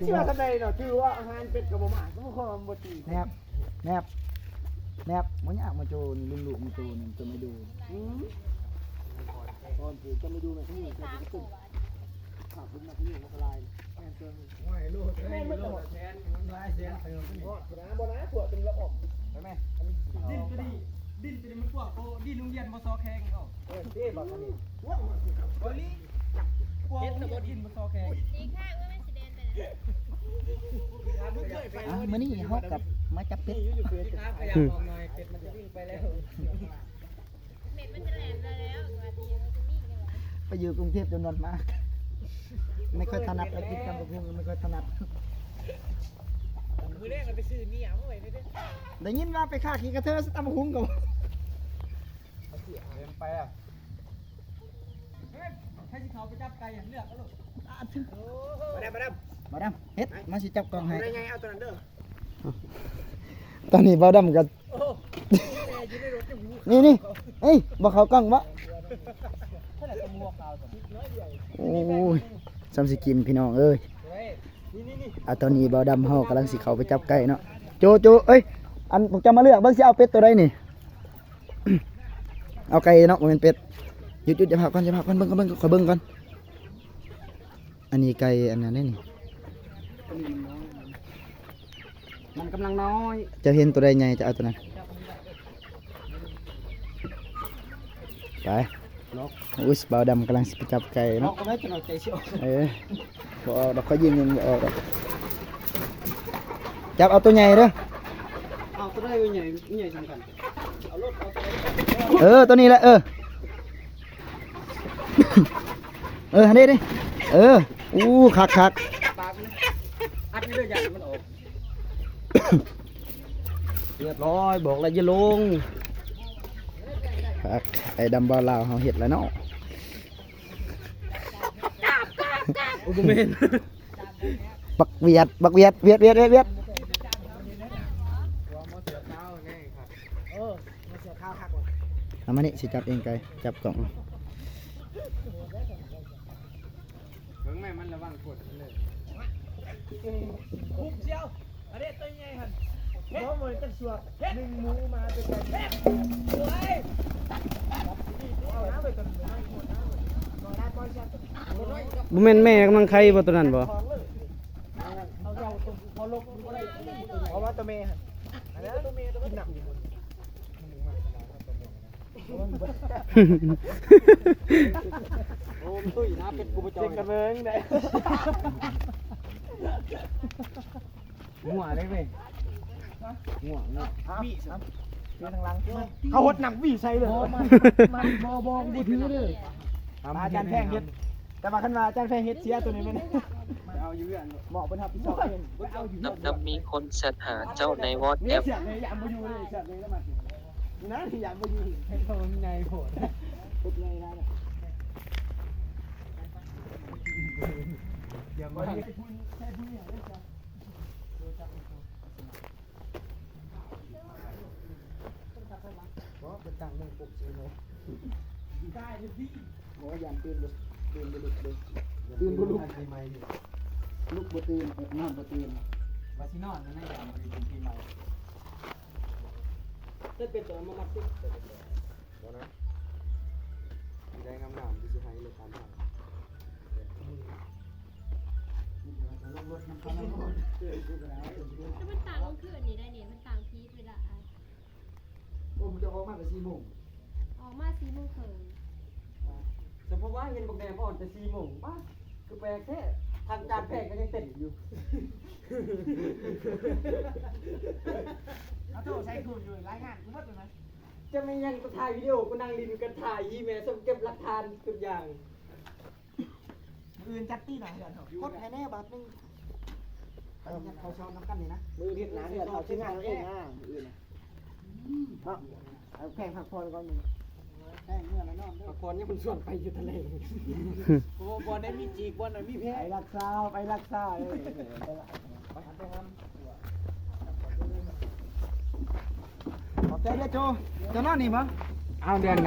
เชื่อทำไมเนาะถือว่าอาหารเป็ดกับหมาก็บ่ความบ่ตีแนบมันอยากมาโจนลุงลูกมาโจนจะไม่ดูตอนปู่จะไม่ดูนะที่นี่จะไปตึ้งขาบุญมาที่นี่มันก็ลายแม่เติมไม่รู้แม่ไม่ตลอดแทนมันลายแทนเติมขึ้นบ่นะถั่วเป็นละออกใช่ไหมดินตัวนี้มันพวกโอ้ดินโรงเรียนบ่ซอแข็งเนาะที่บอกกันนี่บ่ลิพวกดินบ่ซอแข็งดีค่ะว่าไม่สิเดนไป มื้อนี้เฮากับมาจับเป็ด ครับขยับออกหน่อยเป็ดมันจะวิ่งไปแล้ว เม็ดมันจะแหลมแล้วกว่าทีมันจะมีกันวะ ไปอยู่กรุงเทพจนนอนมากไม่ค่อยถนัดไอ้กิจกรรมกับพวกไม่ค่อยถนัด มือแรกเราไปซื้อเมียมาไว้ได้ได้ยินว่าไปฆ่าขี้กระเทยสตำหุ้งกับไปอ่ะให้สิเขาไปจับไก่เลือกเอาลูกมาดำเฮ็ดมาสิจับกล่องให้ ได้ไงเอาตัวนั้นเด้อ ตอนนี้บ่าวดำกันนี่เฮ้ยบ่เขากล้องบ่โอ้ยซ้ำสิกินพี่น้องเอ้ยตอนนี้บ่าวดำเฮากำลังสิเข้าไปจับไก่เนาะโจเอ้ยอันผมจะมาเลือกเบิ่งสิเอาเป็ดตัวใดนี่ เอาไก่เนาะบ่แม่นเป็ดหยุดจะพักก่อนเบิ่งขอเบิ่งก่อนอันนี้ไก่อันนั้นนี่มันกำลังน้อย จะเห็นตัวใดใหญ่จะเอาตัวนั้นไปอุ้ยบ่าวดำกำลังสิไปจับไก่เนาะ เอาไว้จะเอาใจเสียว บ่ออกดอกเขายิงมันบ่ออกดอกจับเอาตัวใหญ่เด้อ เอาตัวได้ใหญ่สำคัญเอารถเอาตัวตัวนี้แหละหันดิอู้คัก ปากอัดนี่เลยอย่างมันออก เรียบร้อยบอกแล้วอย่าลงคักไอ้ดำบ่าวลาวเฮาเฮ็ดแล้วเนาะ โอ้โหเมน บักเวียดเอามานี่สิจับเองไก่จับกล่อง เบิ่งแม่มันระวังกดเลย คุกเชียวอันนี้ตัวใหญ่หัน เพราะมันจะสวด1หมูมาเป็นไก่ สวย เอาน้ำไปตัวนึงให้หมดน้ำบ่ได้ปล่อยซะ บ่แม่นแม่กำลังไข่บ่ตัวนั้นบ่ ของเลยเอาเราตัวพอลกบ่ได้เพราะว่าตัวเมย์อันนั้นตัวเมย์ตัวหนักอยู่โอ้ตุ้ยนะเป็นกูประจอยกันเบิ่งได้หัวได้เว้ยหัวเนี่ยบี้ซะเรื่องทางหลังเขาหดหนักบี้ใส่เลยมันบ่บ่ถือเลยอาจารย์แพงเฮ็ดแต่ว่าคันว่าอาจารย์แพงเฮ็ดเสียตัวนี้มันเอาอยู่อันเหมาะเพิ่นรับผิดชอบเองเอาอยู่ นับมีคนแชทหาเจ้าในวอทแอป เสียเลยอยากบ่อยู่เลยเสียเลยแล้วมันนะอยากบ่อยู่ให้เขาใหญ่โหดปุ๊บใหญ่นะเดี๋ยวมาให้คุณแค่ผู้ใหญ่ได้จ้ะบ่เป็นตั้งมึงปุ๊บสิเนาะได้เลยพี่บ่ย่านตื่นบ่ลุกเด้ตื่นบ่ลุกลุกบ่ตื่นนอนบ่ตื่น วาซินอนนั่นอย่างมันเป็นปีใหม่ ได้เป็นตัวมามัดติบ่นะได้งามๆที่สิให้เลยตามทางมันต่างกันคืออันนี้ได้เนี่ยมันต่างพีเวลา โอ้มันจะออกมาแต่4 โมง ออกมา4 โมงครึ่ง แต่เพราะว่าเห็นบักแดงอ่อนแต่4 โมงป้าคือแปลกแท้ทางการแพทย์ก็ยังเต้นอยู่ เอาโทรใช้คุณอยู่รายงานกูหมดเลยนะ จะไม่ยังก็ถ่ายวิดีโอก็นั่งดินกันถ่ายยี่แม่สมเก็บหลักฐานทุกอย่าง อื่นจัดตี้หน่อยเดี๋ยวกดแน่ๆบาทนึงเขาชอบน้ำกันนี่นะมือเรียกนะเดี๋ยวเขาชิ้นงานเองนะอื่นนะเนาะเอาแข่งผักพรก่อนมึงแข่งเมื่อแล้วนอน ปากรเนี่ยมันส่วนไปอยู่ทะเลโอ้บอลได้มีจีกบอลได้มีแพ้ ไปรักษาเลยขอบใจเด้อโจจะนอนนี่มั้ง เอาเดือน